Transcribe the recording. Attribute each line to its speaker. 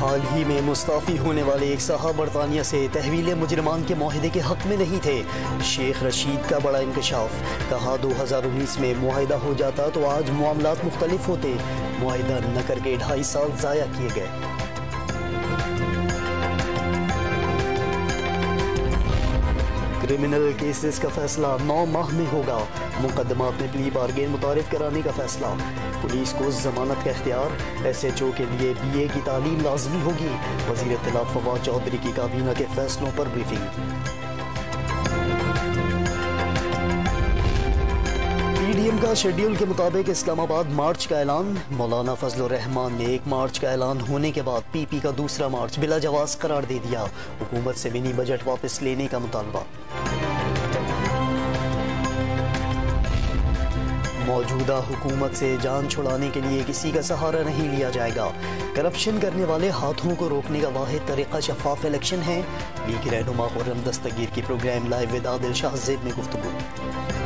Speaker 1: हाल ही में मुस्ताफ़ी होने वाले एक साहब बरतानिया से तहवील मुजरमान के माहिदे के हक में नहीं थे। शेख रशीद का बड़ा इंकशाफ, कहा 2019 में मुआहिदा हो जाता तो आज मामलात मुख्तलिफ होते। मुआहिदा न करके 2.5 साल ज़ाया किए गए। क्रिमिनल केसेस का फैसला 9 माह में होगा। मुकदमात में प्ली बारगेन मुतारिफ कराने का फैसला। पुलिस को जमानत का इख्तियार, SHO के लिए BA की तालीम लाजमी होगी। वज़ीर इत्तलात फवाद चौधरी की काबीना के फैसलों पर ब्रीफिंग। PDM का शेड्यूल के मुताबिक इस्लामाबाद मार्च का ऐलान। मौलाना फजलुर रहमान ने 1 मार्च का ऐलान होने के बाद PP का दूसरा मार्च बिला जवाज करार दे दिया। हुकूमत से मिनी बजट वापस लेने का मुतालबा। मौजूदा हुकूमत से जान छुड़ाने के लिए किसी का सहारा नहीं लिया जाएगा। करप्शन करने वाले हाथों को रोकने का वाहिद तरीका शफाफ इलेक्शन है। लीग रहनुमा खुर्रम दस्तगीर की program live with Adil Shahzeb में गुफ्तगू।